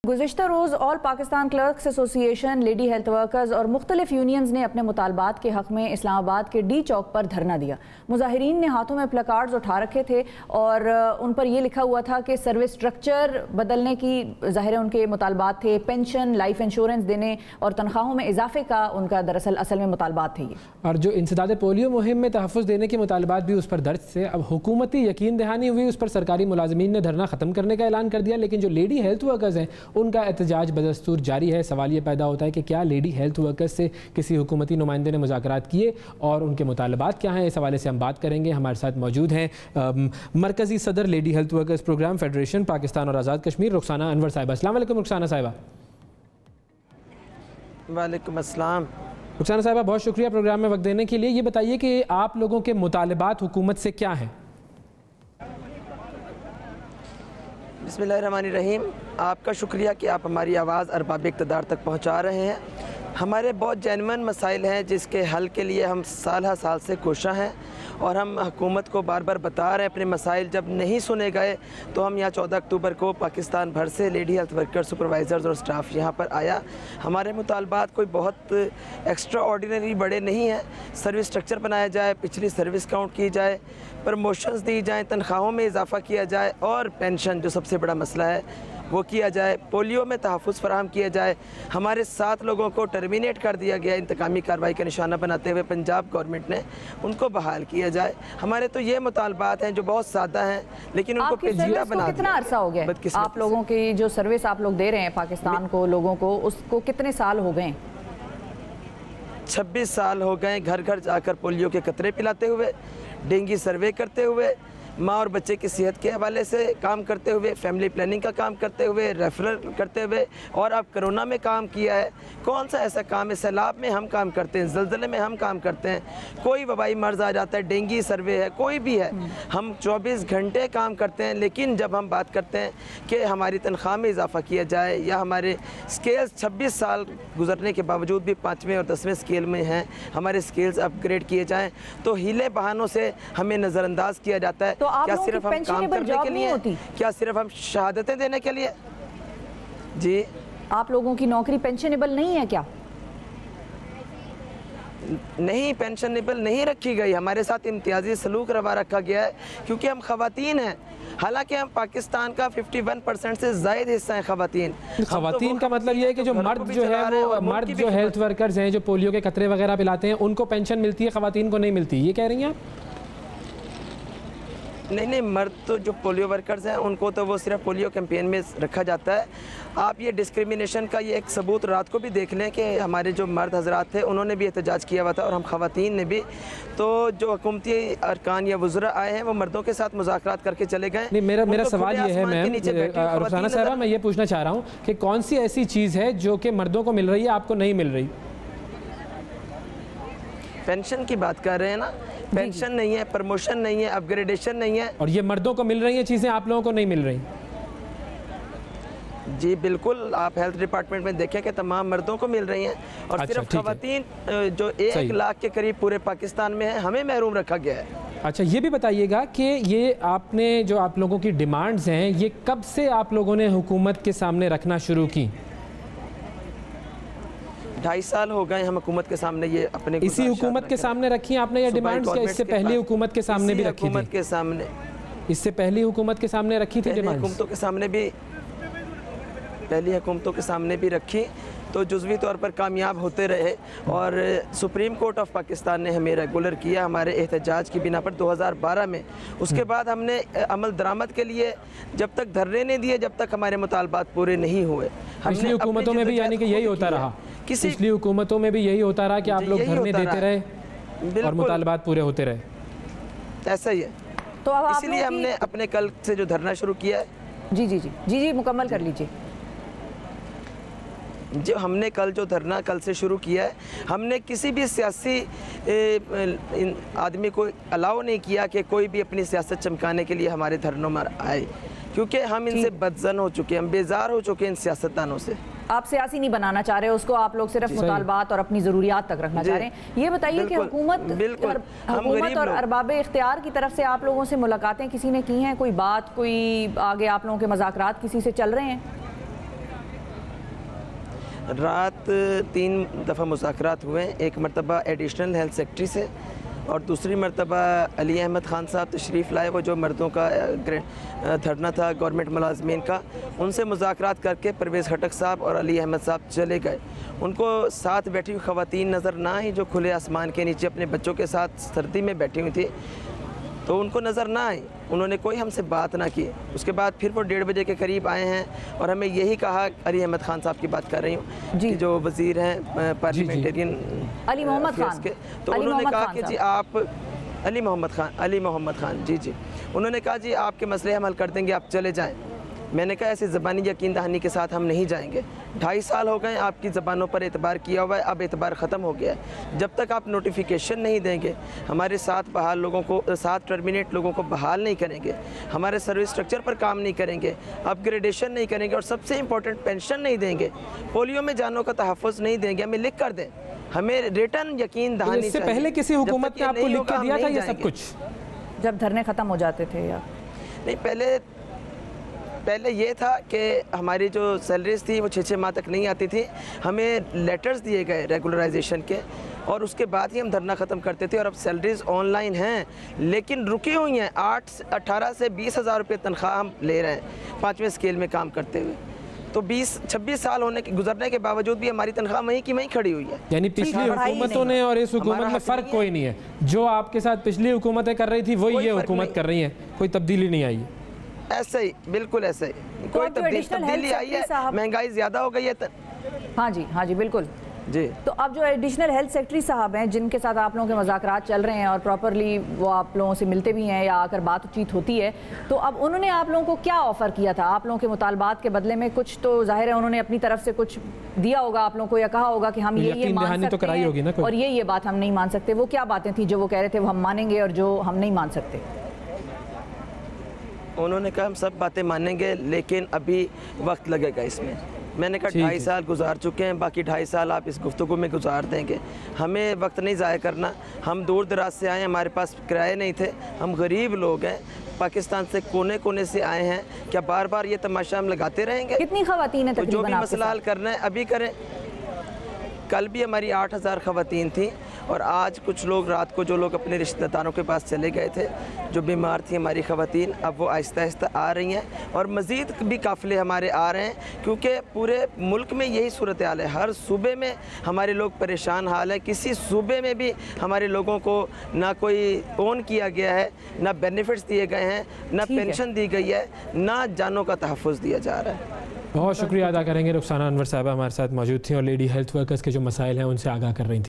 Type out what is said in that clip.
गुज़िश्ता रोज़ all Pakistan clerks association, lady health workers और मुख्तलिफ यूनियंस ने अपने मुतालबात के हक़ में इस्लामाबाद के डी चौक पर धरना दिया। मुजाहिरीन ने हाथों में प्लकार्ड्स उठा रखे थे और उन पर यह लिखा हुआ था कि सर्विस स्ट्रक्चर बदलने की ज़ाहिर है उनके मुतालबात थे, पेंशन, लाइफ इंश्योरेंस देने और तनख्वाहों में इजाफे का उनका दरअसल असल में मुतालबात थे ये। और जो इंसदाद पोलियो मुहिम में तहफ़्फ़ुज़ देने के मुतालबात भी उस पर दर्ज थे। अब हुकूमती यकीन दहानी हुई, उस पर सरकारी मुलाजमीन ने धरना ख़त्म करने का ऐलान कर दिया, लेकिन जो लेडी हेल्थ वर्कर्स हैं उनका एहतजाज बदस्तूर जारी है। सवाल ये पैदा होता है कि क्या लेडी हेल्थ वर्कर्स से किसी हुकूमती नुमाइंदे ने मुज़ाकरात किए और उनके मुतालबात क्या हैं, इस हवाले से हम बात करेंगे। हमारे साथ मौजूद हैं मरकज़ी सदर lady health workers programme federation Pakistan और आज़ाद कश्मीर रुखसाना अनवर साहिबा। अस्सलाम वालेकुम रुखसाना साहिबा। वालेकुम अस्सलाम। रुखसाना साहिबा, बहुत शुक्रिया प्रोग्राम में वक्त देने के लिए। ये बताइए कि आप लोगों के मुतालबात हुकूमत से क्या हैं? बिस्मिल्लाहिर्रहमानिर्रहीम। आपका शुक्रिया कि आप हमारी आवाज़ अरबाब इक़्तिदार तक पहुँचा रहे हैं। हमारे बहुत जेन्युइन मसाइल हैं जिसके हल के लिए हम साल से कोशा हैं और हम हुकूमत को बार बार बता रहे हैं अपने मसाइल। जब नहीं सुने गए तो हम यहाँ 14 अक्टूबर को पाकिस्तान भर से लेडी हेल्थ वर्कर, सुपरवाइज़र्स और स्टाफ यहाँ पर आया। हमारे मुतालबात कोई बहुत एक्स्ट्रा ऑर्डिनरी बड़े नहीं हैं। सर्विस स्ट्रक्चर बनाया जाए, पिछली सर्विस काउंट की जाए, प्रमोशंस दी जाएँ, तनख्वाहों में इजाफ़ा किया जाए और पेंशन जो सबसे बड़ा मसला है वो किया जाए। पोलियो में तहफ़्फ़ुज़ फराहम किया जाए। हमारे 7 लोगों को टर्मिनेट कर दिया गया, इंतकामी कार्रवाई का निशाना बनाते हुए पंजाब गवर्नमेंट ने, उनको बहाल किया जाए। हमारे तो ये मुतालबात हैं जो बहुत सादा हैं, लेकिन उनको पेचीदा बना दिया। कितना अरसा हो गया आप लोगों की जो सर्विस आप लोग दे रहे हैं पाकिस्तान को, लोगों को, उसको कितने साल हो गए? 26 साल हो गए, घर घर जाकर पोलियो के कतरे पिलाते हुए, डेंगू सर्वे करते हुए, माँ और बच्चे की सेहत के हवाले से काम करते हुए, फैमिली प्लानिंग का काम करते हुए, रेफरल करते हुए, और अब कोरोना में काम किया है। कौन सा ऐसा काम है? सैलाब में हम काम करते हैं, ज़लज़ले में हम काम करते हैं, कोई वबाई मर्ज़ आ जाता है, डेंगू सर्वे है, कोई भी है, हम 24 घंटे काम करते हैं। लेकिन जब हम बात करते हैं कि हमारी तनख्वाह में इजाफ़ा किया जाए या हमारे स्केल्स 26 साल गुजरने के बावजूद भी 5वें और 10वें स्केल में हैं, हमारे स्केल्स अपग्रेड किए जाएँ तो हीले बहानों से हमें नज़रअंदाज किया जाता है। क्या सिर्फ हम काम करने के लिए? क्या सिर्फ हम शहादतें देने के लिए? जी, आप लोगों की नौकरी पेंशनेबल नहीं है क्या? नहीं, पेंशनेबल नहीं रखी गई। हमारे साथ इम्तियाजी सलूक रवा रखा गया है क्योंकि हम खवातीन हैं। हालांकि हम पाकिस्तान का 51% से ज़ायद हिस्सा है खवातीन। खवातीन का मतलब ये है कि जो मर्द जो है वो मर्द जो हेल्थ वर्कर्स हैं, जो पोलियो के कतरे वगैरह पिलाते हैं, उनको पेंशन मिलती है, खवातीन को नहीं मिलती, ये कह रही हैं आप? नहीं, मर्द तो जो पोलियो वर्कर्स हैं उनको तो वो सिर्फ पोलियो कैंपेन में रखा जाता है। आप ये डिस्क्रिमिनेशन का ये एक सबूत रात को भी देख लें कि हमारे जो मर्द हजरात थे उन्होंने भी एहतजाज किया हुआ था और हम खवातीन ने भी। तो जो हुकूमती अरकान या वज़रा आए हैं वो मर्दों के साथ मुज़ाकरात करके चले गए। नहीं, मेरा सवाल ये है मैम रुखसाना साहिबा, मैं ये पूछना चाह रहा हूँ कि कौन सी ऐसी चीज़ है जो कि मर्दों को मिल रही है, आपको नहीं मिल रही? पेंशन की बात कर रहे हैं ना, पेंशन नहीं है, प्रमोशन नहीं है, अपग्रेडेशन नहीं है। और ये मर्दों को मिल रही हैं चीज़ें, आप लोगों को नहीं मिल रही? जी बिल्कुल, आप हेल्थ डिपार्टमेंट में देखें कि तमाम मर्दों को मिल रही हैं और सिर्फ खवातीन जो 1 लाख के करीब पूरे पाकिस्तान में है, हमें महरूम रखा गया है। अच्छा, ये भी बताइएगा कि ये आपने जो आप लोगों की डिमांड्स हैं ये कब से आप लोगों ने हुकूमत के सामने रखना शुरू की? 2.5 साल हो गए हम हुकूमत के सामने ये अपने इसी हुकूमत के सामने रखी आपने ये डिमांड्स? क्या इससे पहली हुकूमत के सामने भी रखी थी? के सामने, इससे पहली हुकूमत के सामने रखी थी डिमांड्स? हुकूमतों के सामने भी, पहली हुकूमतों के सामने भी रखी तो जुज़वी तौर पर कामयाब होते रहे और सुप्रीम कोर्ट ऑफ पाकिस्तान ने हमें रेगुलर किया हमारे एहतजाज की बिना पर 2012 में। उसके बाद हमने अमल दरामद के लिए जब तक धरने नहीं दिए, जब तक हमारे मुतालबात पूरे नहीं हुए। पिछली हुकूमतों में भी यानी कि यही होता रहा? पिछली हुकूमतों में भी यही होता रहा कि आप लोग धरने देते रहे और मुतालबात पूरे होते रहे? ऐसा ही है। तो अब इसलिए हमने अपने कल से जो धरना शुरू किया है। जी, मुकम्मल कर लीजिए। जो हमने कल जो धरना कल से शुरू किया है, हमने किसी भी सियासी आदमी को अलाउ नहीं किया कि कोई भी अपनी सियासत चमकाने के लिए हमारे धरनों में आए, क्योंकि हम इनसे बदजन हो चुके हैं, हम बेजार हो चुके हैं इन सियासतदानों से। आप सियासी नहीं बनाना चाह रहे, उसको आप लोग सिर्फ मुतालबात और अपनी ज़रूरियात तक रखना चाह रहे हैं। ये बताइए कि हुकूमत और अरबाब इख्तियार की तरफ से आप लोगों से मुलाकातें किसी ने की हैं? कोई बात, कोई आगे आप लोगों के मज़ाकरात किसी से चल रहे हैं? रात 3 दफ़ा मुज़ाकरात हुए हैं। एक मरतबा एडिशनल हेल्थ सेक्रेटरी से और दूसरी मरतबा अली अहमद ख़ान साहब तशरीफ़ लाए, वो जो मर्दों का धरना था गवर्नमेंट मुलाजमीन का, उनसे मुज़ाकरात करके परवेज़ खटक साहब और अली अहमद साहब चले गए। उनको साथ बैठी हुई ख़वातीन नज़र ना आई जो खुले आसमान के नीचे अपने बच्चों के साथ सर्दी में बैठी हुई थी, तो उनको नज़र ना आई, उन्होंने कोई हमसे बात ना की। उसके बाद फिर वो 1:30 बजे के करीब आए हैं और हमें यही कहा, अली अहमद ख़ान साहब की बात कर रही हूँ कि जो वज़ीर हैं पार्लियामेंटेरियन अली मोहम्मद खान के, तो उन्होंने कहा कि जी आप अली मोहम्मद खान जी उन्होंने कहा जी आपके मसले हम हल कर देंगे, आप चले जाएँ। मैंने कहा ऐसी ज़बानी यकीन दहानी के साथ हम नहीं जाएंगे। 2.5 साल हो गए आपकी ज़बानों पर एतबार किया हुआ है, अब एतबार ख़त्म हो गया है। जब तक आप नोटिफिकेशन नहीं देंगे, हमारे साथ बहाल लोगों को, साथ टर्मिनेट लोगों को बहाल नहीं करेंगे, हमारे सर्विस स्ट्रक्चर पर काम नहीं करेंगे, अपग्रेडेशन नहीं करेंगे और सबसे इम्पोर्टेंट पेंशन नहीं देंगे, पोलियो में जानों का तहफ़्फ़ुज़ नहीं देंगे, हमें लिख कर दें, हमें रिटर्न यकीन दहानी। इससे पहले किसी हुकूमत ने आपको लिख के दिया था ये सब कुछ, जब धरने ख़त्म हो जाते थे? या नहीं, पहले ये था कि हमारी जो सैलरीज थी वो 6 माह तक नहीं आती थी, हमें लेटर्स दिए गए रेगुलराइजेशन के और उसके बाद ही हम धरना ख़त्म करते थे। और अब सैलरीज ऑनलाइन हैं लेकिन रुकी हुई हैं। 18 से 20 हज़ार रुपये तनख्वाह हम ले रहे हैं 5वें स्केल में काम करते हुए, तो 20-26 साल गुजरने के बावजूद भी हमारी तनख्वाह वहीं की वहीं खड़ी हुई है। यानी पिछली हुकूमतों ने और इस हुकूमत में फ़र्क कोई नहीं है, जो आपके साथ पिछली हुकूमतें कर रही थी वही ये हुकूमत कर रही है, कोई तब्दीली नहीं आई है। ऐसे ही, बिल्कुल ऐसे ही, कोई तब्दीली आई है, महंगाई ज़्यादा हो गई है। हाँ जी बिल्कुल जी। तो अब जो एडिशनल हेल्थ सेक्रेटरी साहब हैं जिनके साथ आप लोगों के मुज़ाकरात चल रहे हैं और प्रॉपरली वो आप लोगों से मिलते भी हैं या आकर बातचीत होती है, तो अब उन्होंने आप लोगों को क्या ऑफ़र किया था? आप लोगों के मुतालबात के बदले में कुछ तो ज़ाहिर है उन्होंने अपनी तरफ से कुछ दिया होगा आप लोगों को, या कहा होगा कि हम ये मान सकते हैं और ये बात हम नहीं मान सकते। वो क्या बातें थी जो वो कह रहे थे वो हम मानेंगे और जो हम नहीं मान सकते? उन्होंने कहा हम सब बातें मानेंगे लेकिन अभी वक्त लगेगा इसमें। मैंने कहा 2.5 साल गुजार चुके हैं, बाकी 2.5 साल आप इस गुफ्तगू में गुजार देंगे, हमें वक्त नहीं ज़ाया करना। हम दूर दराज से आए, हमारे पास किराए नहीं थे, हम गरीब लोग हैं, पाकिस्तान से कोने कोने से आए हैं, क्या बार बार ये तमाशा हम लगाते रहेंगे? कितनी ख़वातीन हैं तो जो भी मसला हल करना है अभी करें। कल भी हमारी 8000 ख़वातीन थी और आज कुछ लोग रात को, जो लोग अपने रिश्तेदारों के पास चले गए थे, जो बीमार थी हमारी ख़वातीन, अब वो आहिस्ता आहिस्ता आ रही हैं और मज़ीद भी काफ़िले हमारे आ रहे हैं, क्योंकि पूरे मुल्क में यही सूरत हाल है। हर सूबे में हमारे लोग परेशान हाल है, किसी सूबे में भी हमारे लोगों को ना कोई ओन किया गया है, ना बेनिफिट्स दिए गए हैं, ना पेंशन दी गई है, ना जानों का तहफ़्फ़ुज़ दिया जा रहा है। बहुत शुक्रिया अदा करेंगे रुखसाना अनवर साहबा हमारे साथ मौजूद थी और लेडी हेल्थ वर्कर्स के जो मसाइल हैं उनसे आगाह कर रही थी।